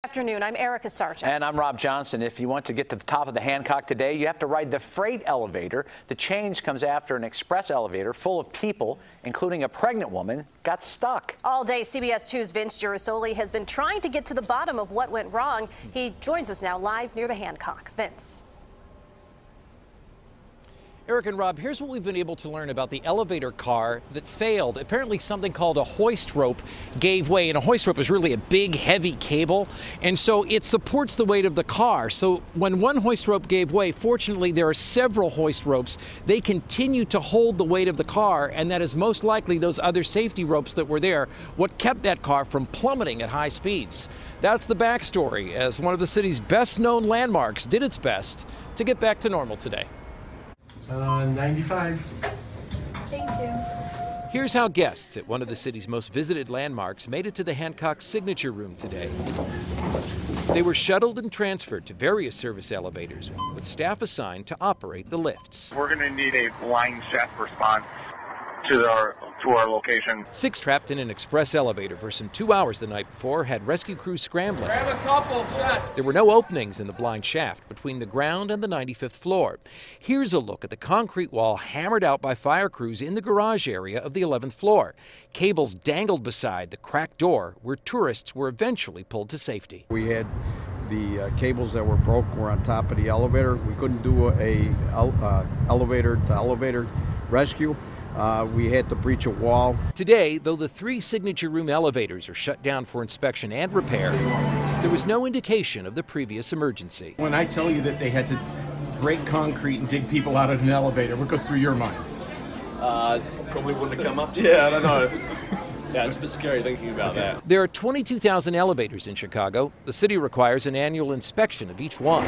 Afternoon, I'm Erica Sargent. And I'm Rob Johnson. If you want to get to the top of the Hancock today, you have to ride the freight elevator. The change comes after an express elevator full of people, including a pregnant woman, got stuck. All day, CBS 2's Vince Girasoli has been trying to get to the bottom of what went wrong. He joins us now live near the Hancock. Vince. Eric and Rob, here's what we've been able to learn about the elevator car that failed. Apparently something called a hoist rope gave way, and a hoist rope is really a big, heavy cable, and so it supports the weight of the car. So when one hoist rope gave way, fortunately there are several hoist ropes. They continue to hold the weight of the car, and that is most likely those other safety ropes that were there what kept that car from plummeting at high speeds. That's the backstory as one of the city's best-known landmarks did its best to get back to normal today. 95. Thank you. Here's how guests at one of the city's most visited landmarks made it to the Hancock Signature Room today. They were shuttled and transferred to various service elevators with staff assigned to operate the lifts. We're going to need a line chef response to our location. 6 trapped in an express elevator for some 2 hours the night before had rescue crews scrambling. Grab a couple, set. There were no openings in the blind shaft between the ground and the 95th floor. Here's a look at the concrete wall hammered out by fire crews in the garage area of the 11th floor. Cables dangled beside the cracked door where tourists were eventually pulled to safety. We had the cables that were broke were on top of the elevator. We couldn't do a elevator-to-elevator rescue. We had to breach a wall. Today, though the 3 signature room elevators are shut down for inspection and repair, there was no indication of the previous emergency. When I tell you that they had to break concrete and dig people out of an elevator, what goes through your mind? Probably wouldn't have come up to. Yeah, I don't know. Yeah, it's a bit scary thinking about that. There are 22,000 elevators in Chicago. The city requires an annual inspection of each one.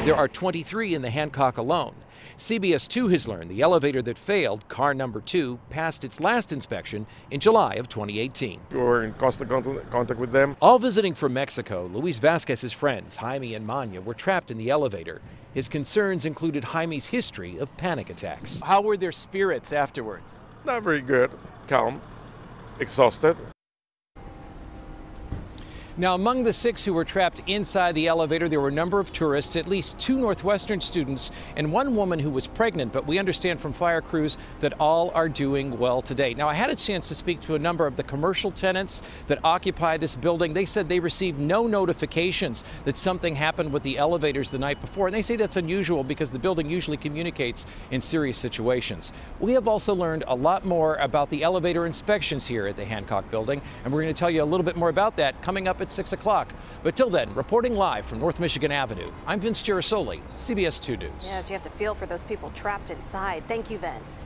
There are 23 in the Hancock alone. CBS 2 has learned the elevator that failed, car number 2, passed its last inspection in July of 2018. We were in constant contact with them. All visiting from Mexico, Luis Vasquez's friends, Jaime and Manya, were trapped in the elevator. His concerns included Jaime's history of panic attacks. How were their spirits afterwards? Not very good, calm, exhausted. Now, among the 6 who were trapped inside the elevator, there were a number of tourists, at least 2 Northwestern students, and 1 woman who was pregnant, but we understand from fire crews that all are doing well today. Now, I had a chance to speak to a number of the commercial tenants that occupy this building. They said they received no notifications that something happened with the elevators the night before, and they say that's unusual because the building usually communicates in serious situations. We have also learned a lot more about the elevator inspections here at the Hancock building, and we're going to tell you a little bit more about that coming up at 6 o'clock. But till then, reporting live from North Michigan Avenue, I'm Vince Girasoli, CBS 2 News. Yes, you have to feel for those people trapped inside. Thank you, Vince.